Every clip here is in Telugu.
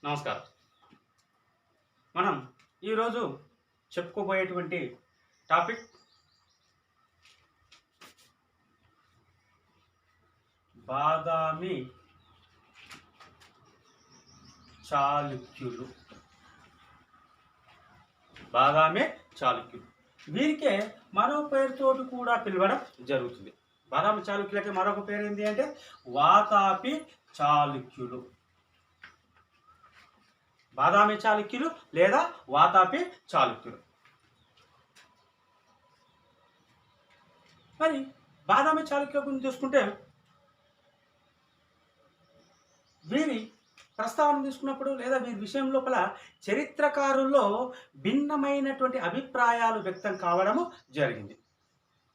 నమస్కారం. మనం ఈరోజు చెప్పుకోబోయేటువంటి టాపిక్ బాదామి చాళుక్యులు. బాదామి చాళుక్యులు వీరికే మరో పేరుతోటి కూడా పిలవడం జరుగుతుంది. బాదామి చాళుక్యులకి మరొక పేరు ఏంటి అంటే వాతాపి చాళుక్యులు. బాదామి చాళుక్యులు లేదా వాతాపి చాళుక్యులు. మరి బాదామి చాళుక్యుల గురించి చూసుకుంటే వీరి ప్రస్తావన తీసుకున్నప్పుడు లేదా వీరి విషయం లోపల చరిత్రకారుల్లో భిన్నమైనటువంటి అభిప్రాయాలు వ్యక్తం కావడము జరిగింది.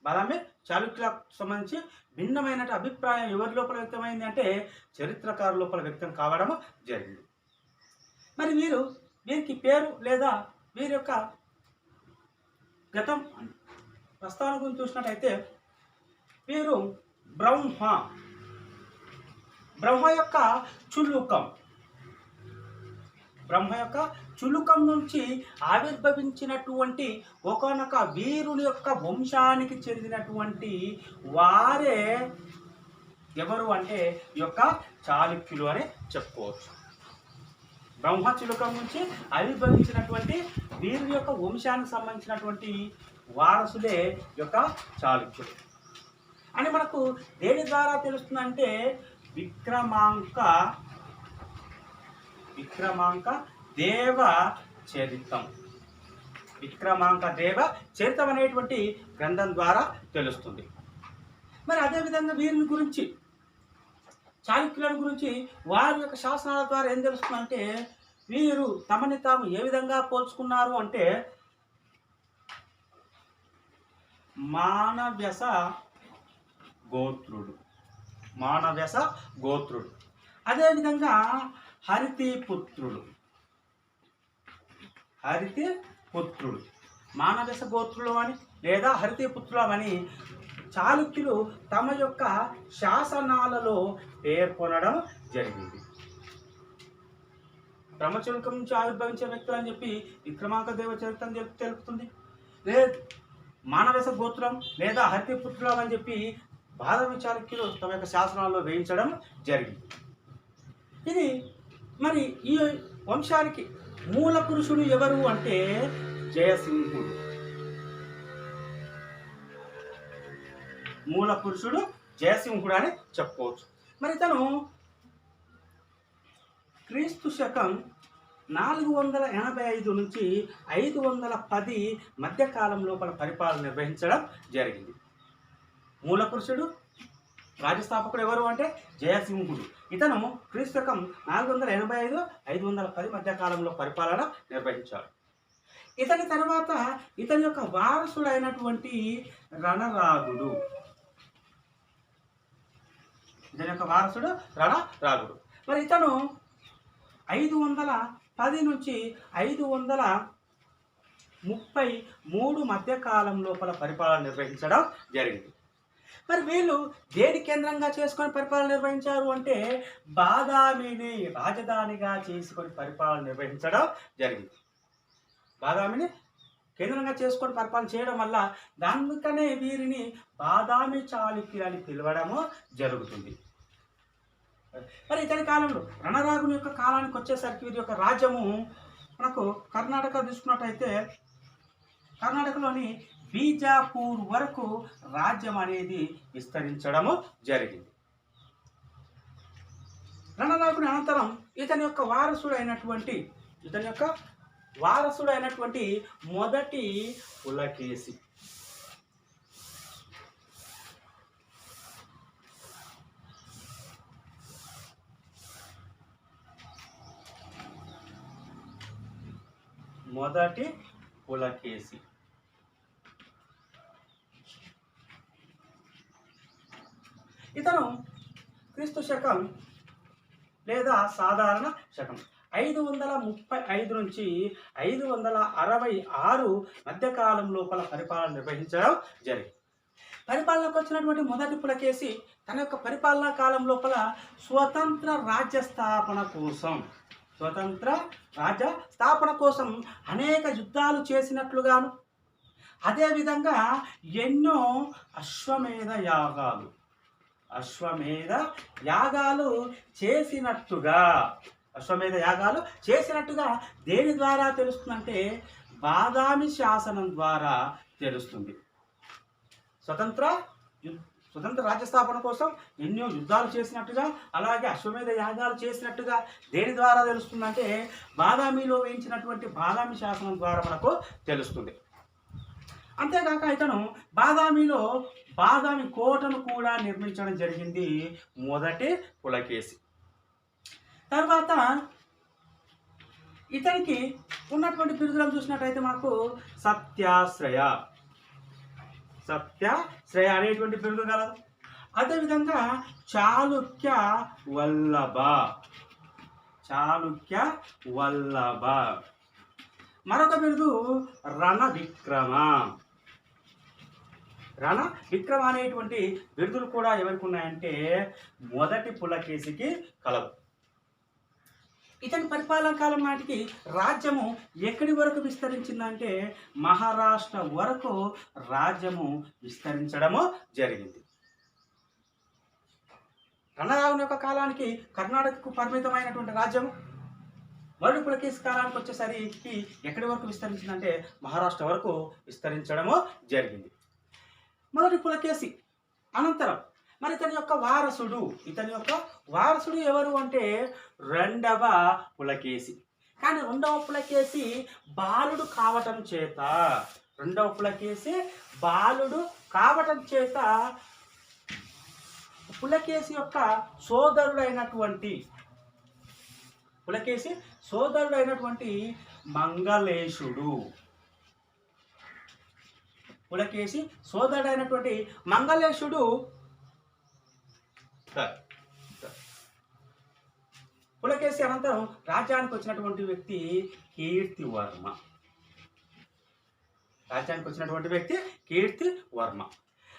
బాదామి చాళుక్యులకు సంబంధించి భిన్నమైన అభిప్రాయం ఎవరి లోపల వ్యక్తమైంది అంటే చరిత్రకారు లోపల వ్యక్తం కావడము జరిగింది. మరి వీరికి పేరు లేదా వీరి యొక్క గతం ప్రస్తావన గురించి చూసినట్టయితే వీరు బ్రహ్మ యొక్క చులుకం నుంచి ఆవిర్భవించినటువంటి ఒకానొక వీరుని యొక్క వంశానికి చెందినటువంటి వారే ఎవరు అంటే ఈ యొక్క చాళుక్యులు అని చెప్పుకోవచ్చు. బ్రహ్మ చులుకం నుంచి ఆవిర్భవించినటువంటి వీరుని యొక్క వంశానికి సంబంధించినటువంటి వారసులే యొక్క చాళుక్యులు అని మనకు దేని ద్వారా తెలుస్తుందంటే విక్రమాంక దేవ చరితం. విక్రమాంక దేవ చరితం అనేటువంటి గ్రంథం ద్వారా తెలుస్తుంది. మరి అదేవిధంగా వీరిని గురించి చాళుక్యుల గురించి వారి యొక్క శాసనాల ద్వారా ఏం తెలుస్తుందంటే వీరు తమని తాము ఏ విధంగా పోల్చుకున్నారు అంటే మానవ్యస గోత్రుడు అదేవిధంగా హరితి పుత్రుడు మానవ్యస గోత్రులు అని లేదా హరితి పుత్రులు అని చాళుక్యులు తమ యొక్క శాసనాలలో పేర్కొనడం జరిగింది. బ్రహ్మచులుకం నుంచి ఆవిర్భవించే వ్యక్తులు అని చెప్పి విక్రమాంక దేవ చరిత్రం తెలుపుతుంది. లేదు మానవ్యస గోత్రం లేదా హరితి పుత్రులు అని చెప్పి బాదామి చాళుక్యులు తమ యొక్క శాసనాల్లో వేయించడం జరిగింది. ఇది మరి ఈ వంశానికి మూల పురుషుడు ఎవరు అంటే జయసింహుడు. మూల పురుషుడు జయసింహుడు అని చెప్పుకోవచ్చు. మరి ఇతను క్రీస్తు శకం 485 నుంచి 510 మధ్యకాలం లోపల పరిపాలన నిర్వహించడం జరిగింది. మూల పురుషుడు రాజ్యస్థాపకుడు ఎవరు అంటే జయసింహుడు. ఇతను క్రీస్తు శకం 485-510 మధ్యకాలంలో పరిపాలన నిర్వహించాడు. ఇతని తర్వాత ఇతని యొక్క వారసుడైనటువంటి రణరాగుడు. మరి ఇతను 510 నుంచి 533 మధ్యకాలం లోపల పరిపాలన నిర్వహించడం జరిగింది. మరి వీళ్ళు దేని కేంద్రంగా చేసుకొని పరిపాలన నిర్వహించారు అంటే బాదామిని రాజధానిగా చేసుకొని పరిపాలన నిర్వహించడం జరిగింది. బాదామిని కేంద్రంగా చేసుకొని పరిపాలన చేయడం వల్ల దానికనే వీరిని బాదామి చాళుక్యులు అని పిలవడము జరుగుతుంది. మరి ఇతని కాలంలో రణరాగుని యొక్క కాలానికి వచ్చేసరికి వీరి యొక్క రాజ్యము మనకు కర్ణాటక తీసుకున్నట్టయితే కర్ణాటకలోని బీజాపూర్ వరకు రాజ్యం అనేది విస్తరించడము జరిగింది. రణరాగుని అనంతరం ఇతని యొక్క వారసుడైనటువంటి మొదటి పులకేశి. ఇతను క్రీస్తు శకం లేదా సాధారణ శకం 535 నుంచి 566 మధ్యకాలం లోపల పరిపాలన నిర్వహించడం జరిగింది. పరిపాలనకు వచ్చినటువంటి మొదటి పులకేశి తన యొక్క పరిపాలనా కాలం లోపల స్వతంత్ర రాజ్య స్థాపన కోసం స్వతంత్ర రాజ్య స్థాపన కోసం అనేక యుద్ధాలు చేసినట్లుగాను, అదేవిధంగా ఎన్నో అశ్వమేధ యాగాలు చేసినట్టుగా దేని ద్వారా తెలుస్తుందంటే బాదామి శాసనం ద్వారా తెలుస్తుంది. స్వతంత్ర రాజ్య స్థాపన కోసం ఎన్నో యుద్ధాలు చేసినట్టుగా, అలాగే అశ్వమేధ యాగాలు చేసినట్టుగా దేని ద్వారా తెలుస్తుందంటే బాదామిలో వేయించినటువంటి బాదామి శాసనం ద్వారా మనకు తెలుస్తుంది. అంతేకాక ఇతను బాదామిలో బాదామి కోటను కూడా నిర్మించడం జరిగింది మొదటి పులకేశి. తర్వాత ఇతనికి ఉన్నటువంటి బిరుదులను చూసినట్టయితే మనకు సత్యాశ్రయ అనేటువంటి బిరుదు కలదు. అదేవిధంగా చాళుక్య వల్లభ, మరొక బిరుదు రణ విక్రమ అనేటువంటి బిరుదులు కూడా ఎవరికి ఉన్నాయంటే మొదటి పులకేశికి కలవు. ఇతని పరిపాలన కాలం నాటికి రాజ్యము ఎక్కడి వరకు విస్తరించిందంటే మహారాష్ట్ర వరకు రాజ్యము విస్తరించడము జరిగింది. రణరావుని యొక్క కాలానికి కర్ణాటకకు పరిమితమైనటువంటి రాజ్యము మొదటి పులకేశి కాలానికి వచ్చేసరికి ఎక్కడి వరకు విస్తరించిందంటే మహారాష్ట్ర వరకు విస్తరించడము జరిగింది. మొదటి పులకేశి అనంతరం మరి ఇతని యొక్క వారసుడు ఎవరు అంటే రెండవ పులకేశి. కానీ రెండవ పులకేశి బాలుడు కావటం చేత పులకేశి యొక్క సోదరుడైనటువంటి మంగళేశుడు పులకేశి అనంతరం రాజ్యానికి వచ్చినటువంటి వ్యక్తి కీర్తివర్మ.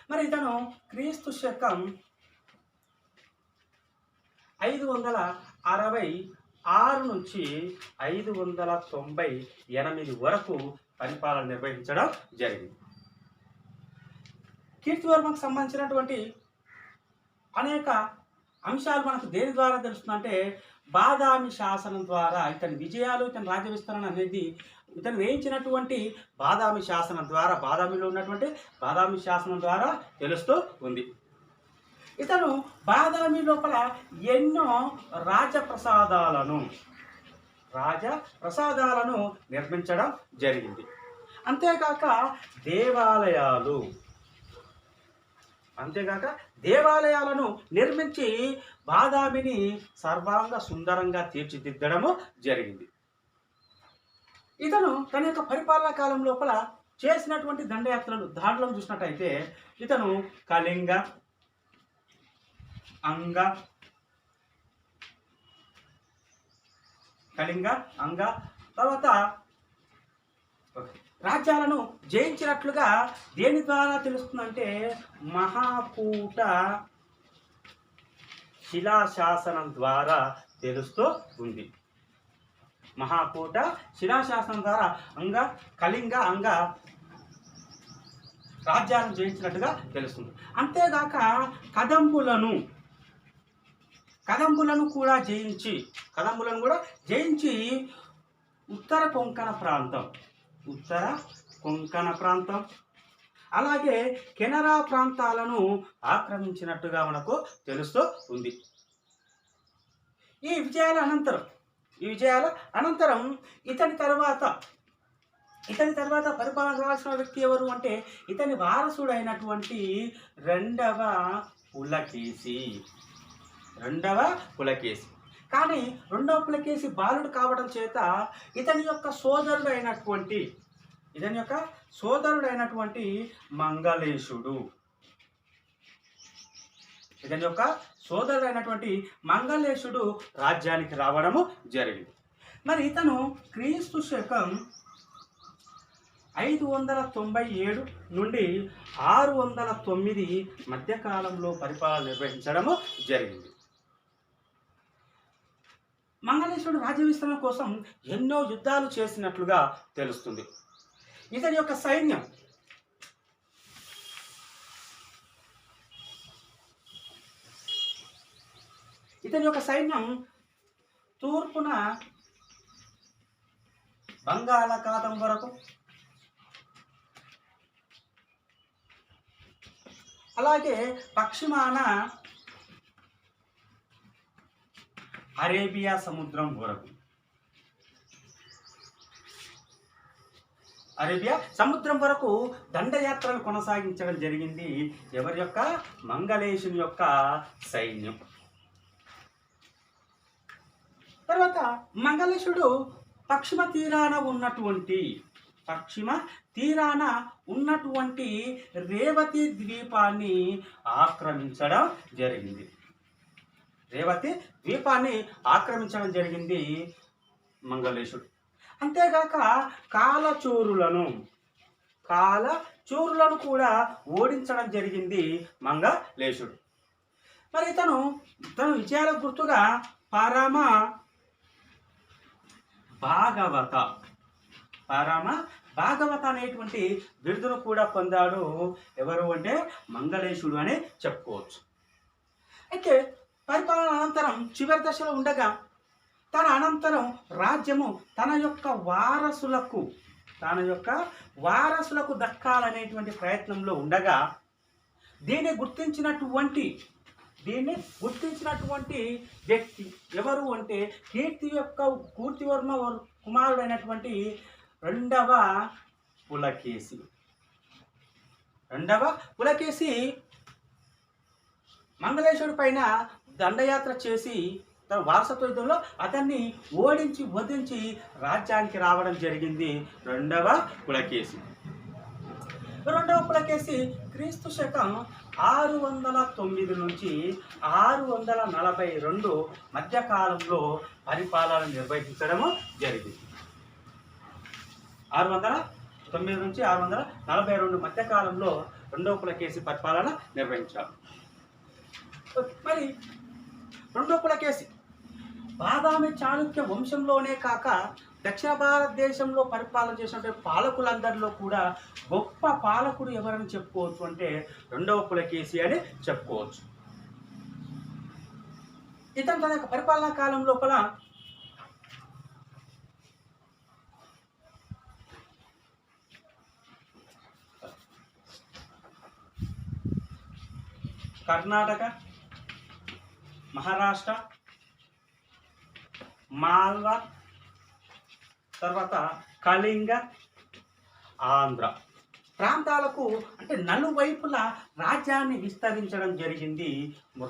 మరి ఇతను క్రీస్తు శకం 566 నుంచి 598 వరకు పరిపాలన నిర్వహించడం జరిగింది. కీర్తివర్మకు సంబంధించినటువంటి అనేక అంశాలు మనకు దేని ద్వారా తెలుస్తుందంటే బాదామి శాసనం ద్వారా. ఇతని విజయాలు, ఇతని రాజ్య విస్తరణ అనేది ఇతను వేయించినటువంటి బాదామి శాసనం ద్వారా, బాదామిలో ఉన్నటువంటి బాదామి శాసనం ద్వారా తెలుస్తూ ఉంది. ఇతను బాదామి లోపల ఎన్నో రాజప్రసాదాలను నిర్మించడం జరిగింది. అంతేకాక దేవాలయాలను నిర్మించి బాదామిని సర్వాంగ సుందరంగా తీర్చిదిద్దడము జరిగింది. ఇతను తన యొక్క పరిపాలనా కాలం లోపల చేసినటువంటి దాడులను చూసినట్టయితే ఇతను కళింగ, అంగ తర్వాత రాజ్యాలను జయించినట్లుగా దేని ద్వారా తెలుస్తుందంటే మహాకూట శిలాశాసనం ద్వారా తెలుస్తూ ఉంది. మహాకూట శిలాశాసనం ద్వారా కళింగ, అంగ రాజ్యాలను జయించినట్టుగా తెలుస్తుంది. అంతేగాక కదంబులను కూడా జయించి ఉత్తర కొంకణ ప్రాంతం అలాగే కెనరా ప్రాంతాలను ఆక్రమించినట్టుగా మనకు తెలుస్తూ ఉంది. ఈ విజయాల అనంతరం ఇతని తర్వాత పరిపాలన కావాల్సిన వ్యక్తి ఎవరు అంటే ఇతని వారసుడైనటువంటి రెండవ పులకేశి. కానీ రెండవ పులకేశి బాలుడు కావడం చేత ఇతని యొక్క సోదరుడైనటువంటి మంగళేశుడు రాజ్యానికి రావడము జరిగింది. మరి ఇతను క్రీస్తు శకం 597 నుండి 609 మధ్యకాలంలో పరిపాలన నిర్వహించడము జరిగింది. మంగళేశ్వరుడు రాజ్య విస్తరణ కోసం ఎన్నో యుద్ధాలు చేసినట్లుగా తెలుస్తుంది. ఇతని యొక్క సైన్యం తూర్పున బంగాళాఖాతం వరకు, అలాగే పశ్చిమాన అరేబియా సముద్రం వరకు, దండయాత్రలు కొనసాగించడం జరిగింది. ఎవరి యొక్క? మంగళేశుని యొక్క సైన్యం. తర్వాత మంగళేశుడు పశ్చిమ తీరాన ఉన్నటువంటి రేవతి ద్వీపాన్ని ఆక్రమించడం జరిగింది. మంగళేశుడు. అంతేగాక కాలచోరులను కూడా ఓడించడం జరిగింది మంగళేశుడు. మరి తన విజయాలకు గుర్తుగా పరమ భాగవత అనేటువంటి బిరుదును కూడా పొందాడు. ఎవరు అంటే మంగళేశుడు అని చెప్పుకోవచ్చు. అయితే పరిపాలన అనంతరం చివరి దశలో ఉండగా తన అనంతరం రాజ్యము తన యొక్క వారసులకు దక్కాలనేటువంటి ప్రయత్నంలో ఉండగా దీన్ని గుర్తించినటువంటి వ్యక్తి ఎవరు అంటే కీర్తివర్మ కుమారుడైనటువంటి రెండవ పులకేశి మంగళేశ్వరుడి పైన దండయాత్ర చేసి తన వారసత్వ యుద్ధంలో అతన్ని వధించి రాజ్యానికి రావడం జరిగింది. రెండవ పులకేశి క్రీస్తు శకం 609 నుంచి 642 మధ్యకాలంలో పరిపాలన నిర్వహించడము జరిగింది. 609 నుంచి 642 మధ్యకాలంలో రెండవ పులకేశి పరిపాలన నిర్వహించారు. మరి రెండవ పులకేశి బాదామి చాళుక్య వంశంలోనే కాక దక్షిణ భారతదేశంలో పరిపాలన చేసినటువంటి పాలకులందరిలో కూడా గొప్ప పాలకుడు ఎవరని చెప్పుకోవచ్చు అంటే రెండవ పులకేశి అని చెప్పుకోవచ్చు. ఇతను తన యొక్క పరిపాలనా కాలం లోపల కర్ణాటక, మహారాష్ట్ర, మాల్వా, తర్వాత కళింగ, ఆంధ్ర ప్రాంతాలకు అంటే నలువైపుల రాజ్యాన్ని విస్తరించడం జరిగింది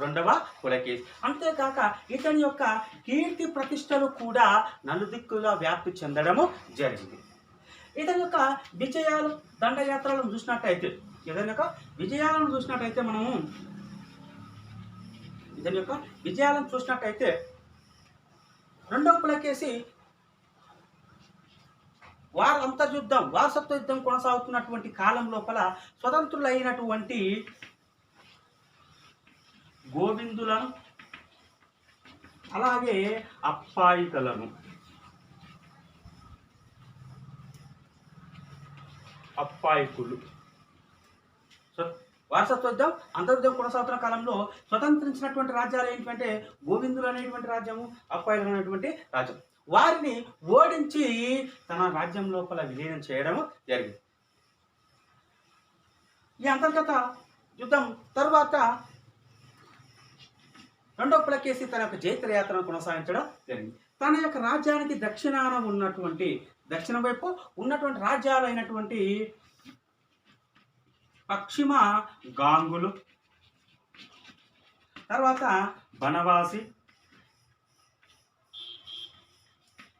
రెండవ పులకేశి. అంతేకాక ఇతని యొక్క కీర్తి ప్రతిష్టలు కూడా నలుదిక్కులా వ్యాప్తి చెందడము జరిగింది. ఇతని యొక్క విజయాలు దండయాత్రలను చూసినట్టయితే మనము ఇతని యొక్క విజయాలను చూసినట్టయితే రెండవ పులకేశి వారసత్వ యుద్ధం కొనసాగుతున్నటువంటి కాలం లోపల స్వతంత్రులైనటువంటి గోవిందులను అలాగే అప్పాయికులు వారసత్వ యుద్ధం అంతర్యుద్ధం కొనసాగుతున్న కాలంలో స్వతంత్రించినటువంటి రాజ్యాలు ఏంటంటే గోవిందులు అనేటువంటి రాజ్యము, అప్పాయిలు అనేటువంటి రాజ్యం. వారిని ఓడించి తన రాజ్యం లోపల విలీనం చేయడం జరిగింది. ఈ అంతర్గత యుద్ధం తరువాత రెండవ పులకేశి తన యొక్క జైత్రయాత్రను కొనసాగించడం జరిగింది. తన యొక్క రాజ్యానికి దక్షిణ వైపు ఉన్నటువంటి రాజ్యాలైనటువంటి పశ్చిమ గాంగులు, తర్వాత బనవాసి,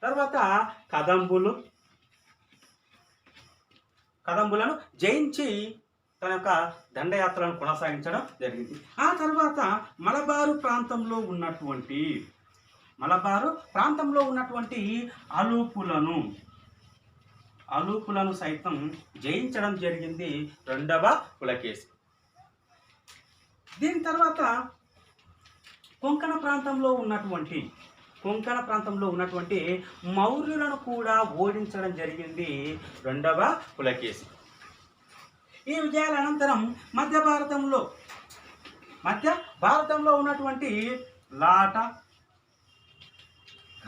తర్వాత కదంబులను జయించి తన యొక్క దండయాత్రను కొనసాగించడం జరిగింది. ఆ తర్వాత మలబారు ప్రాంతంలో ఉన్నటువంటి అలూపులను సైతం జయించడం జరిగింది రెండవ పులకేశి. దీని తర్వాత కొంకణ ప్రాంతంలో ఉన్నటువంటి కొంకణ ప్రాంతంలో ఉన్నటువంటి మౌర్యులను కూడా ఓడించడం జరిగింది రెండవ పులకేశి. ఈ విజయాల అనంతరం మధ్య భారతంలో ఉన్నటువంటి లాట,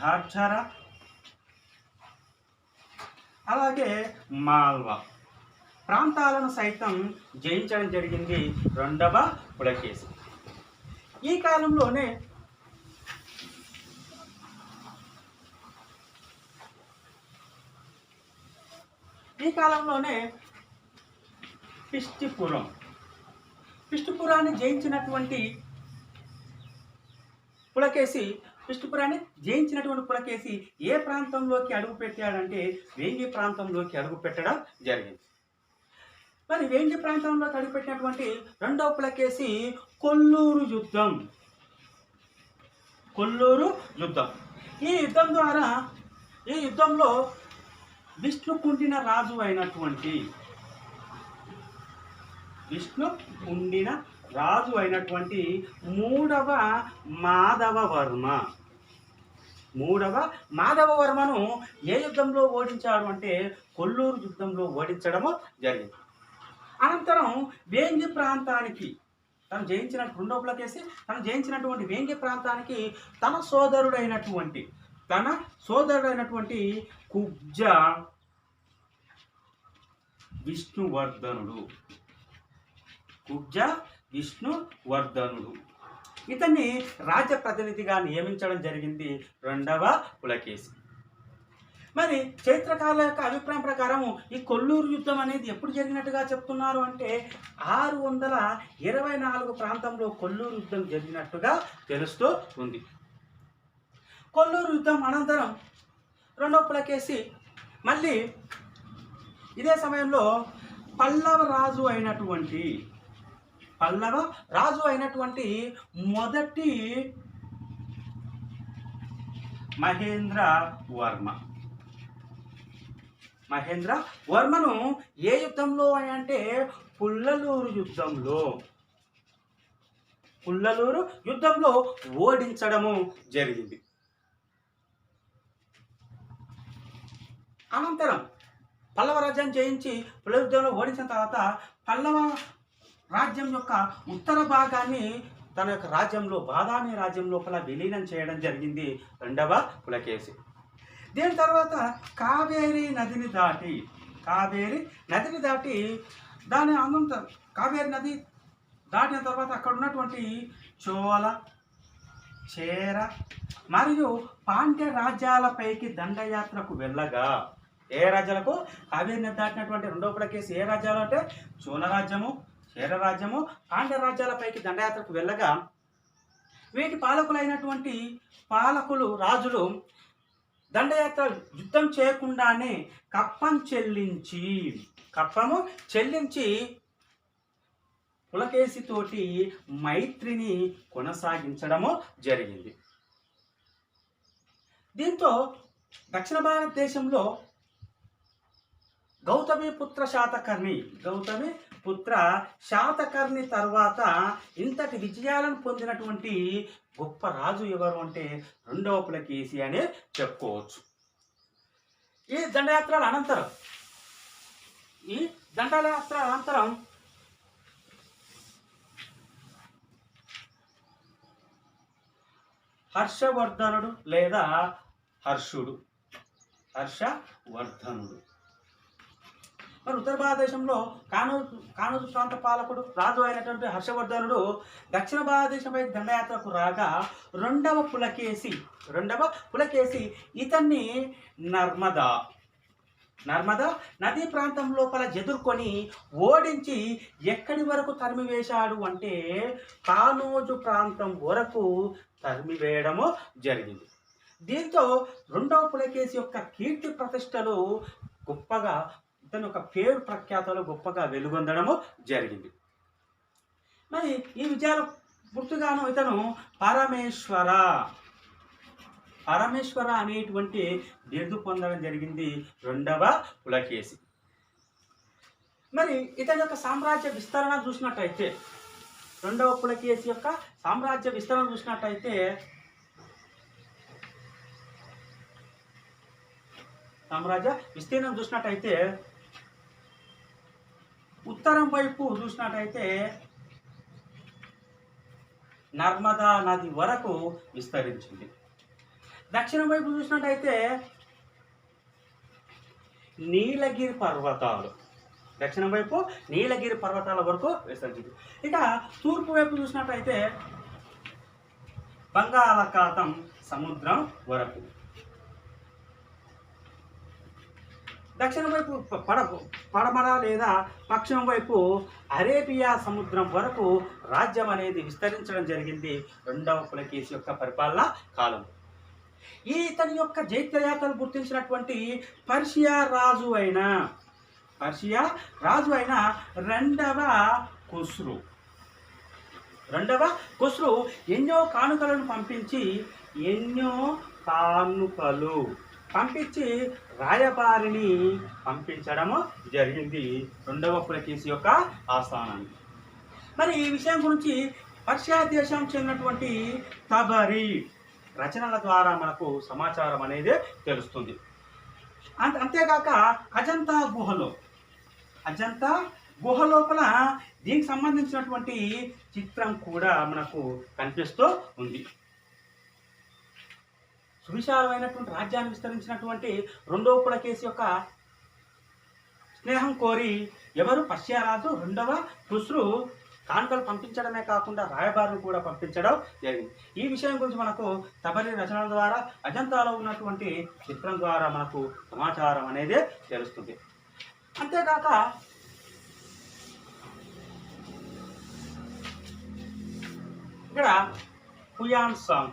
ఘార్జర, అలాగే మాల్వా ప్రాంతాలను సైతం జయించడం జరిగింది రెండవ పులకేశి. ఈ కాలంలోనే పిష్టిపురాన్ని జయించినటువంటి పులకేశి ఏ ప్రాంతంలోకి అడుగు పెట్టాడంటే వేంగి ప్రాంతంలోకి అడుగు పెట్టడం జరిగింది. మరి వేంగి ప్రాంతంలోకి అడుగుపెట్టినటువంటి రెండవ పులకేశి కొల్లూరు యుద్ధం. ఈ యుద్ధంలో విష్ణుకుండిన రాజు అయినటువంటి మూడవ మాధవవర్మను ఏ యుద్ధంలో ఓడించాడు అంటే కొల్లూరు యుద్ధంలో ఓడించడము జరిగింది. అనంతరం వేంగి ప్రాంతానికి తను జయించినటువంటి వేంగి ప్రాంతానికి తన సోదరుడైనటువంటి కుబ్జ విష్ణువర్ధనుడు ఇతన్ని రాజ్య ప్రతినిధిగా నియమించడం జరిగింది రెండవ పులకేశి. మరి చరిత్రకారుల యొక్క అభిప్రాయం ప్రకారం ఈ కొల్లూరు యుద్ధం అనేది ఎప్పుడు జరిగినట్టుగా చెప్తున్నారు అంటే 624 ప్రాంతంలో కొల్లూరు యుద్ధం జరిగినట్టుగా తెలుస్తూ ఉంది. కొల్లూరు యుద్ధం అనంతరం రెండవ పులకేశి మళ్ళీ ఇదే సమయంలో పల్లవ రాజు అయినటువంటి మొదటి మహేంద్ర వర్మను ఏ యుద్ధంలో అంటే పుల్లలూరు యుద్ధంలో ఓడించడము జరిగింది. అనంతరం పల్లవ రాజ్యాన్ని జయించి పుల్ల యుద్ధంలో ఓడించిన తర్వాత పల్లవ రాజ్యం యొక్క ఉత్తర భాగాన్ని తన యొక్క రాజ్యంలో బాదామి రాజ్యం లోపల విలీనం చేయడం జరిగింది రెండవ పులకేశి. దీని తర్వాత కావేరీ నదిని దాటి కావేరీ నది దాటిన తర్వాత అక్కడ ఉన్నటువంటి చోళ, చేర మరియు పాండ్య రాజ్యాలపైకి దండయాత్రకు వెళ్ళగా ఏ రాజ్యాలకు కావేరీ నది దాటినటువంటి రెండవ పులకేశి ఏ రాజ్యాలు అంటే చోళ రాజ్యము, చేర రాజ్యము, పాండ్య రాజ్యాలపైకి దండయాత్రకు వెళ్ళగా వీటి పాలకులైనటువంటి రాజులు దండయాత్ర యుద్ధం చేయకుండానే కప్పము చెల్లించి పులకేశితోటి మైత్రిని కొనసాగించడము జరిగింది. దీంతో దక్షిణ భారతదేశంలో గౌతమిపుత్ర శాతకర్ణి తర్వాత ఇంతటి విజయాలను పొందినటువంటి గొప్ప రాజు ఎవరు అంటే రెండవ పులకేశి అనే చెప్పుకోవచ్చు. ఈ దండయాత్రల అనంతరం హర్షవర్ధనుడు లేదా హర్షవర్ధనుడు మరి ఉత్తర భారతదేశంలో కానూరు ప్రాంత పాలకుడు రాజు అయినటువంటి హర్షవర్ధనుడు దక్షిణ భారతదేశంపై దండయాత్రకు రాగా రెండవ పులకేశి ఇతన్ని నర్మదా నదీ ప్రాంతం లోపల ఎదుర్కొని ఓడించి ఎక్కడి వరకు తరిమివేశాడు అంటే కానోజు ప్రాంతం వరకు తరిమివేయడము జరిగింది. దీంతో రెండవ పులకేశి యొక్క కీర్తి ప్రతిష్టలు గొప్పగా ఇతని యొక్క పేరు ప్రఖ్యాతలు గొప్పగా వెలుగొందడము జరిగింది. మరి ఈ విజయాల గుర్తుగాను ఇతను పరమేశ్వర అనేటువంటి బిరుదు పొందడం జరిగింది రెండవ పులకేశి. మరి ఇతని యొక్క సామ్రాజ్య విస్తరణ చూసినట్టయితే రెండవ పులకేశి యొక్క సామ్రాజ్య విస్తరణ చూసినట్టయితే సామ్రాజ్య విస్తీర్ణం చూసినట్టయితే ఉత్తరం వైపు చూసినట్టయితే నర్మదా నది వరకు విస్తరించింది. దక్షిణం వైపు చూసినట్టయితే నీలగిరి పర్వతాలు, దక్షిణం వైపు నీలగిరి పర్వతాల వరకు విస్తరించింది. ఇక తూర్పు వైపు చూసినట్టయితే బంగాళాఖాతం సముద్రం వరకు, దక్షిణం వైపు పడమర లేదా పశ్చిమం వైపు అరేబియా సముద్రం వరకు రాజ్యం అనేది విస్తరించడం జరిగింది రెండవ పులకేశి యొక్క పరిపాలన కాలం. ఇతని యొక్క జైత్రయాత్రలు గుర్తించినటువంటి పర్షియా రాజు అయిన రెండవ ఖుస్రు ఎన్నో కానుకలను పంపించి రాయబారిని పంపించడము జరిగింది రెండవ పులకేశి యొక్క ఆస్థానానికి. మరి ఈ విషయం గురించి పర్షియా దేశం చెందినటువంటి తబరి రచనల ద్వారా మనకు సమాచారం అనేది తెలుస్తుంది. అంతేకాక అజంతా గుహ లోపల దీనికి సంబంధించినటువంటి చిత్రం కూడా మనకు కనిపిస్తూ ఉంది. సువిశాలమైనటువంటి రాజ్యాన్ని విస్తరించినటువంటి రెండవ పులకేశి యొక్క స్నేహం కోరి ఎవరు పర్షియా రాజు రెండవ ఖుస్రు కానుకలు పంపించడమే కాకుండా రాయబారులు కూడా పంపించడం జరిగింది. ఈ విషయం గురించి మనకు తబరి రచనల ద్వారా అజంతాలో ఉన్నటువంటి చిత్రం ద్వారా మనకు సమాచారం అనేది తెలుస్తుంది. అంతేకాక ఇక్కడ హుయాన్ సాంగ్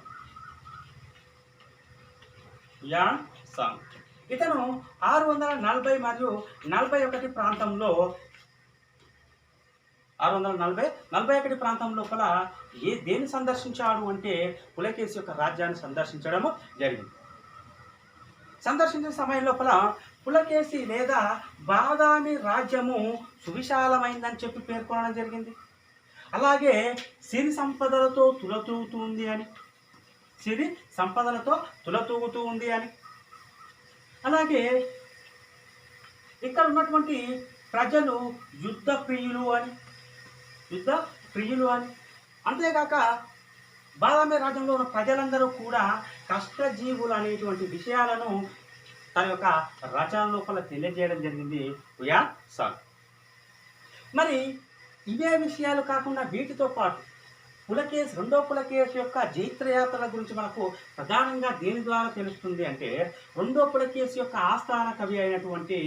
ఇతను 640 మరియు 41 ప్రాంతంలో 641 ప్రాంతం లోపల దేన్ని సందర్శించాడు అంటే పులకేశి యొక్క రాజ్యాన్ని సందర్శించడము జరిగింది. సందర్శించిన సమయం లోపల పులకేశి లేదా బాదామి రాజ్యము సువిశాలమైందని చెప్పి పేర్కొనడం జరిగింది. అలాగే సిరి సంపదలతో తులతూగుతూ ఉంది అని, అలాగే ఇక్కడ ఉన్నటువంటి ప్రజలు యుద్ధ ప్రియులు అని, అంతేకాక బాదామి రాజ్యంలో ఉన్న ప్రజలందరూ కూడా కష్టజీవులు అనేటువంటి విషయాలను తన యొక్క రచన లోపల తెలియజేయడం జరిగింది హుయాన్ సాంగ్. మరి ఇవే విషయాలు కాకుండా వీటితో పాటు రెండో పులకేశి యొక్క జైత్రయాత్రల గురించి మనకు ప్రధానంగా దేని ద్వారా తెలుస్తుంది అంటే రెండో పులకేశి యొక్క ఆస్థాన కవి అయినటువంటి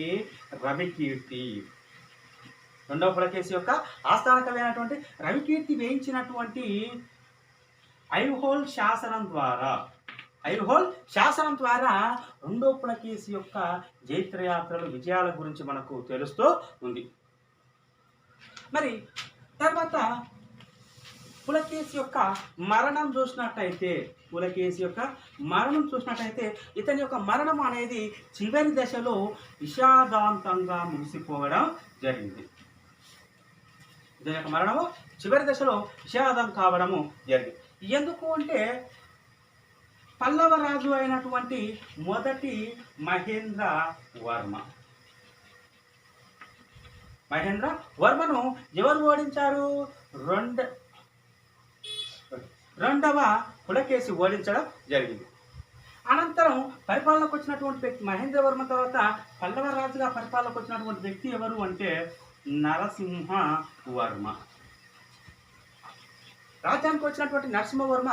రవికీర్తి వేయించినటువంటి ఐహోల్ శాసనం ద్వారా రెండో పులకేశి యొక్క జైత్రయాత్రలు విజయాల గురించి మనకు తెలుస్తూ ఉంది. మరి తర్వాత పులకేశి యొక్క మరణం చూసినట్టయితే ఇతని యొక్క మరణం అనేది చివరి దశలో విషాదాంతంగా ముగిసిపోవడం జరిగింది. ఇతని యొక్క మరణము చివరి దశలో విషాదం కావడము జరిగింది. ఎందుకు అంటే పల్లవ రాజు అయినటువంటి మొదటి మహేంద్ర వర్మను ఎవరు ఓడించారు? రెండవ పులకేశి ఓడించడం జరిగింది. అనంతరం పరిపాలనకు వచ్చినటువంటి వ్యక్తి మహేంద్రవర్మ తర్వాత పల్లవ రాజుగా పరిపాలనకు వచ్చినటువంటి వ్యక్తి ఎవరు అంటే నరసింహవర్మ. రాజ్యానికి వచ్చినటువంటి నరసింహవర్మ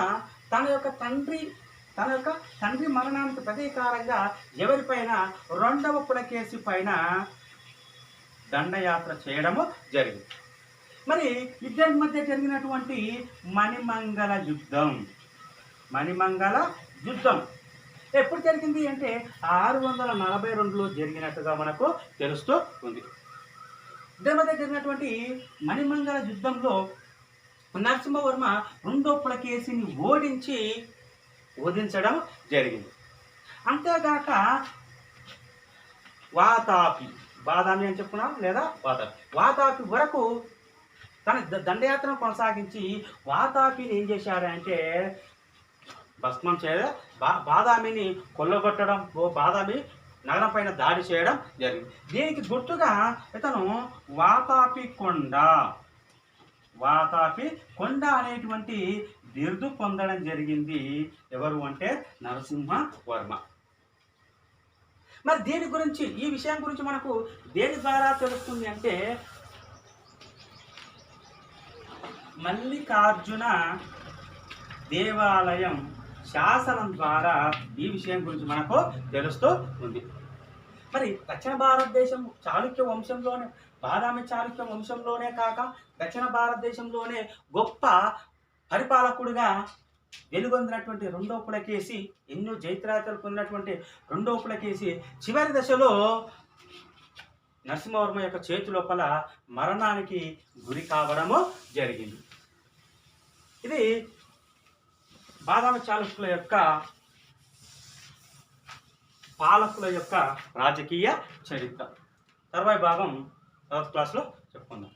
తన యొక్క తండ్రి మరణానికి ప్రతీకారంగా ఎవరిపైన రెండవ పులకేశి పైన దండయాత్ర చేయడము జరిగింది. మరి ఇద్దరి మధ్య జరిగినటువంటి మణిమంగళ యుద్ధం ఎప్పుడు జరిగింది అంటే 642లో జరిగినట్టుగా మనకు తెలుస్తూ ఉంది. ఇద్దరి మధ్య జరిగినటువంటి మణిమంగళ యుద్ధంలో నరసింహవర్మ రెండో పులకేశిని ఓడించడం జరిగింది. అంతేగాక బాదామి అని చెప్పుకున్నాం లేదా వాతాపి వరకు తన దండయాత్రను కొనసాగించి వాతాపిని ఏం చేశాడంటే భస్మం బాదామిని కొల్లగొట్టడం, బాదామి నగరం పైన దాడి చేయడం జరిగింది. దీనికి గుర్తుగా ఇతను వాతాపి కొండ అనేటువంటి బిరుదు పొందడం జరిగింది. ఎవరు అంటే నరసింహవర్మ. మరి దీని గురించి, ఈ విషయం గురించి మనకు దేని ద్వారా తెలుస్తుంది అంటే మల్లికార్జున దేవాలయం శాసనం ద్వారా ఈ విషయం గురించి మనకు తెలుస్తూ ఉంది. మరి దక్షిణ భారతదేశం చాళుక్య వంశంలోనే, బాదామి చాళుక్య వంశంలోనే కాక దక్షిణ భారతదేశంలోనే గొప్ప పరిపాలకుడుగా వెలుగొందినటువంటి రెండో పులకేసి, ఎన్నో జైత్రాతలు పొందినటువంటి రెండో పులకేసి చివరి దశలో నరసింహవర్మ యొక్క చేతి లోపల మరణానికి గురి కావడము జరిగింది. ఇది బాదామి చాళుక్యుల యొక్క పాలకుల యొక్క రాజకీయ చరిత్ర. తర్వాయి భాగం తర్వాత క్లాస్లో చెప్పుకుందాం.